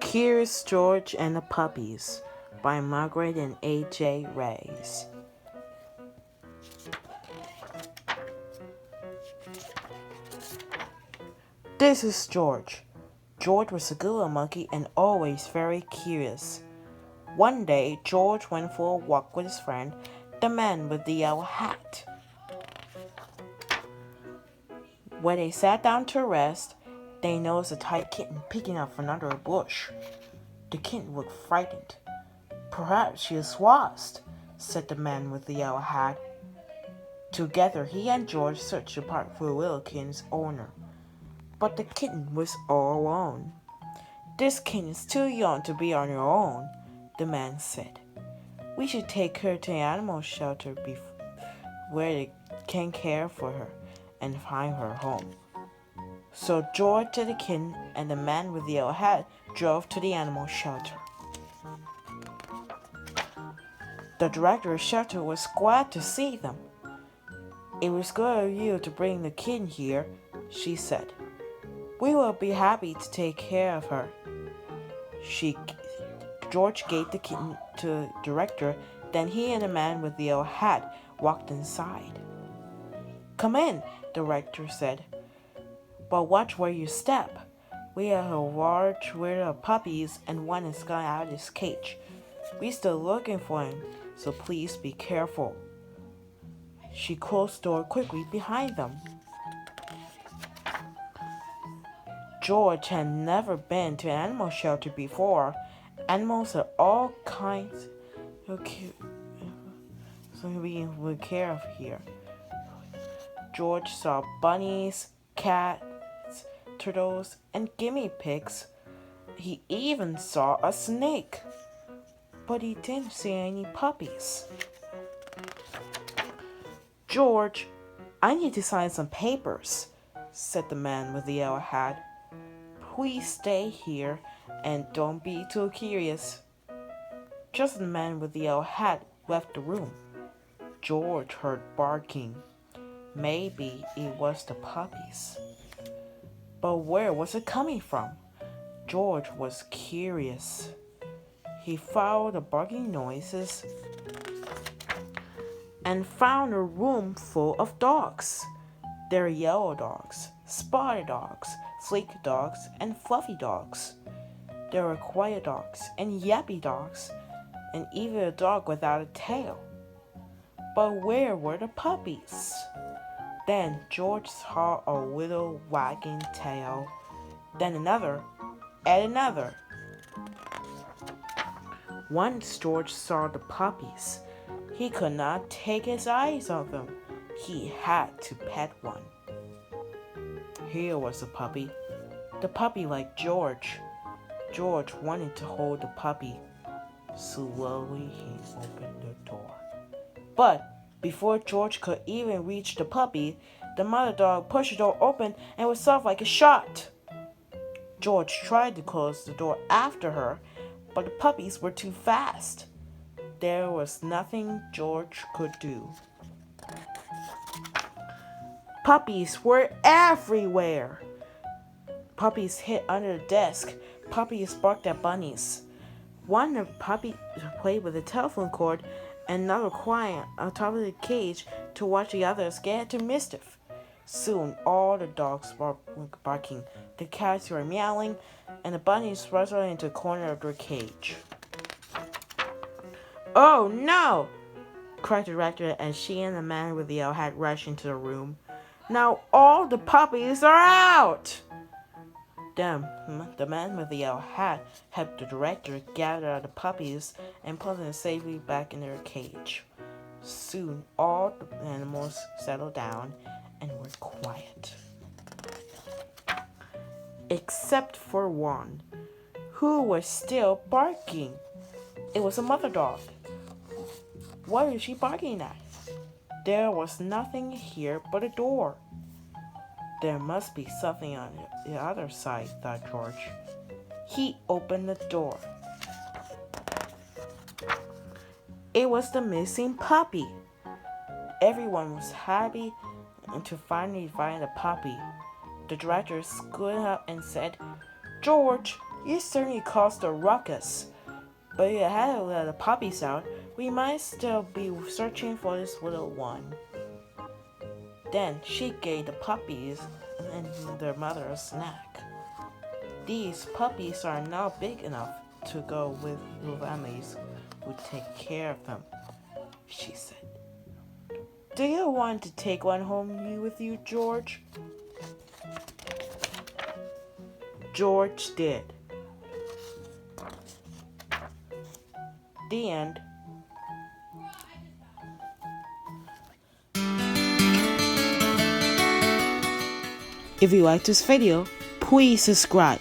Here's George and the Puppies by Margaret and A.J. Reyes. This is George. George was a good little monkey and always very curious. One day, George went for a walk with his friend, the man with the yellow hat. When they sat down to rest, they noticed a tight kitten peeking up from under a bush. The kitten looked frightened. "Perhaps she is lost," said the man with the yellow hat. Together, he and George searched apart for the little kitten's owner. But the kitten was all alone. "This kitten is too young to be on her own," the man said. "We should take her to the animal shelter where they can care for her and find her home." So George and the kitten and the man with the yellow hat drove to the animal shelter. The director of the shelter was glad to see them. "It was good of you to bring the kitten here," she said. "We will be happy to take care of her." George gave the kitten to the director, then he and the man with the yellow hat walked inside. "Come in," the director said. "But watch where you step. We have a large litter of puppies and one has gone out of his cage. We're still looking for him, so please be careful." She closed the door quickly behind them. George had never been to an animal shelter before. Animals are all kinds of so we will care of here. George saw bunnies, cats, turtles, and guinea pigs. He even saw a snake, but he didn't see any puppies. "George, I need to sign some papers," said the man with the yellow hat. "Please stay here and don't be too curious." Just as the man with the yellow hat left the room, George heard barking. Maybe it was the puppies. But where was it coming from? George was curious. He followed the barking noises and found a room full of dogs. There were yellow dogs, spotted dogs, sleek dogs, and fluffy dogs. There were quiet dogs and yappy dogs, and even a dog without a tail. But where were the puppies? Then George saw a little wagging tail, then another, and another. Once George saw the puppies, he could not take his eyes off them. He had to pet one. Here was the puppy. The puppy liked George. George wanted to hold the puppy. Slowly he opened the door. But before George could even reach the puppy, the mother dog pushed the door open and was off like a shot. George tried to close the door after her, but the puppies were too fast. There was nothing George could do. Puppies were everywhere. Puppies hid under the desk. Puppies barked at bunnies. One puppy played with a telephone cord, and another climbed on top of the cage to watch the others get into mischief. Soon all the dogs were barking, the cats were meowing, and the bunnies rustled into the corner of their cage. "Oh no!" cried the director as she and the man with the yellow hat rushed into the room. "Now all the puppies are out!" Then the man with the yellow hat helped the director gather the puppies and put them safely back in their cage. Soon all the animals settled down and were quiet. Except for one, who was still barking. It was a mother dog. What was she barking at? There was nothing here but a door. There must be something on the other side, thought George. He opened the door. It was the missing puppy. Everyone was happy to finally find the puppy. The director stood up and said, "George, It certainly caused a ruckus, but if you had let the puppies out, we might still be searching for this little one. Then she gave the puppies and their mother a snack. These puppies are now big enough to go with little families who take care of them, she said. Do you want to take one home with you, George? George did. The end. If you like this video, please subscribe.